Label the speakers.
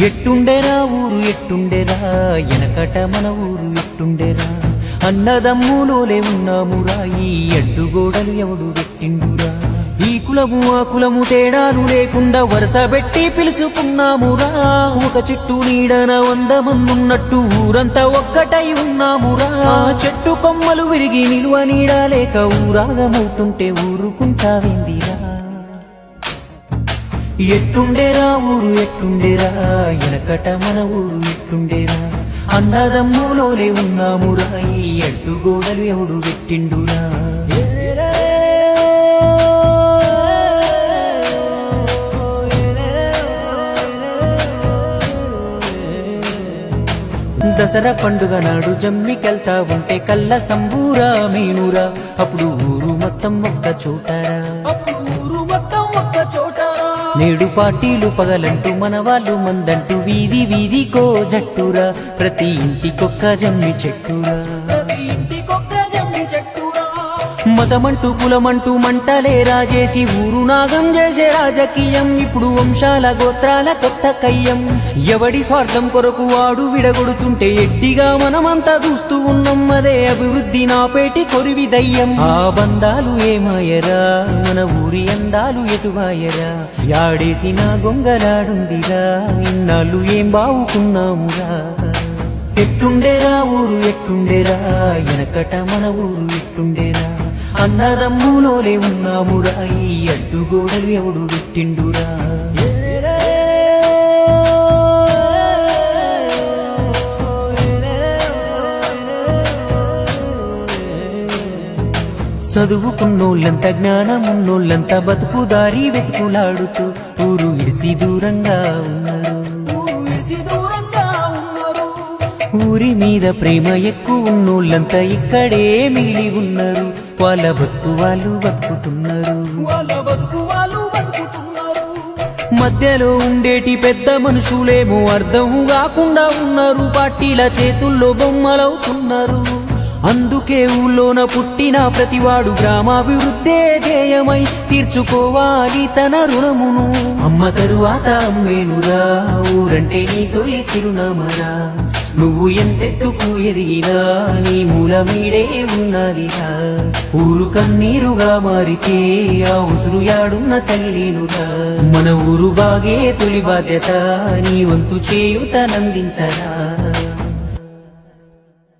Speaker 1: ఎట్టుండేరా ఊరు ఎట్టుండేరా ఎనకట మన ఊరు ఎట్టుండేరా అన్నదమ్ములోలే ఉన్నామురా ఈ అడ్డుగోడలు ఎవడు పెట్టిండురా ఈ కులము ఆ కులము తేడాలు లేకుండా వరుస పెట్టి పిలుసుకున్నామురా ఒక చెట్టు నీడన 100 మందున్నట్టు ఊరంతా ఒక్కటై ఉన్నామురా చెట్టు కొమ్మలు విరిగి నిలువ నీడ లేక ఊరాగమవుతుంటే ఊరుకుంటావేందిరా ఎట్టుండేరా ఊరు ఎట్టుండేరా ఎనకట మన ఊరు ఎట్టుండేరా అన్నదమ్ములోలే ఉన్నామురా ఈ అడ్డుగోడలు ఎవడు పెట్టిండురా దసరా పండుగ నాడు జమ్మికెళ్తా ఉంటే కళ్ళ సంబూరా మీనురా అప్పుడు ఊరు మొత్తం ఒక్క చోటారా నేడు పార్టీలు పగలంటూ మన వాళ్ళు మందంటూ వీధి వీధికో జట్టురా ప్రతి ఇంటికొక్క జమ్మి చెట్టురా మతమంటూ కులమంటూ మంటలే రాజేసి ఊరు నాగం చేసే రాజకీయం ఇప్పుడు వంశాల గోత్రాల కొత్త కయ్యం ఎవడి స్వార్థం కొరకు వాడు విడగొడుతుంటే ఎడ్డిగా మనమంతా చూస్తూ ఉన్నాం అదే అభివృద్ధి నాపేటి కొరివి దయ్యం ఆ బంధాలు ఏమాయరా మన ఊరి అందాలు ఎటువాయరా యాడేసిన గొంగలాడుందిరా ఇన్నాళ్ళు ఏం బావుకున్నామురా ఎట్టుండేరా ఊరు ఎట్టుండేరా ఎనకట మన ఊరు ఎట్టుండేరా అన్నదమ్ములోలే ఉన్నామురా ఈ అడ్డుగోడలు ఎవడు పెట్టిండురా చదువుకున్నోళ్ళంతా జ్ఞానమున్నోళ్ళంతా బతుకుదారి వెతుకులాడుతూ ఊరు విడిసి దూరంగా ఉన్నారు ఊరి మీద ప్రేమ ఎక్కువ ఉన్నోళ్ళంతా ఇక్కడే మిగిలి ఉన్నారు వాళ్ళ బతుకు వాళ్ళు బతుకుతున్నారు మధ్యలో ఉండేటి పెద్ద మనుషులేమో అర్థం కాకుండా ఉన్నారు పార్టీల చేతుల్లో బొమ్మలవుతున్నారు అందుకే ఊళ్ళోన పుట్టిన ప్రతివాడు గ్రామాభివృద్ధే ధ్యేయమై తీర్చుకోవాలి తన రుణమును అమ్మ తరువాత అమ్మేనురా ఊరంటే నీ తొలి చిరునామరా నువ్వు ఎంతెత్తుకు ఎదిగినా నీ మూల మీడే ఉన్నదిరా ఊరు కన్నీరుగా మారితే ఆ ఉసురు యాడున్న తల్లినురా మన ఊరు బాగే తొలి బాధ్యత నీ వంతు చేయుతనందించరా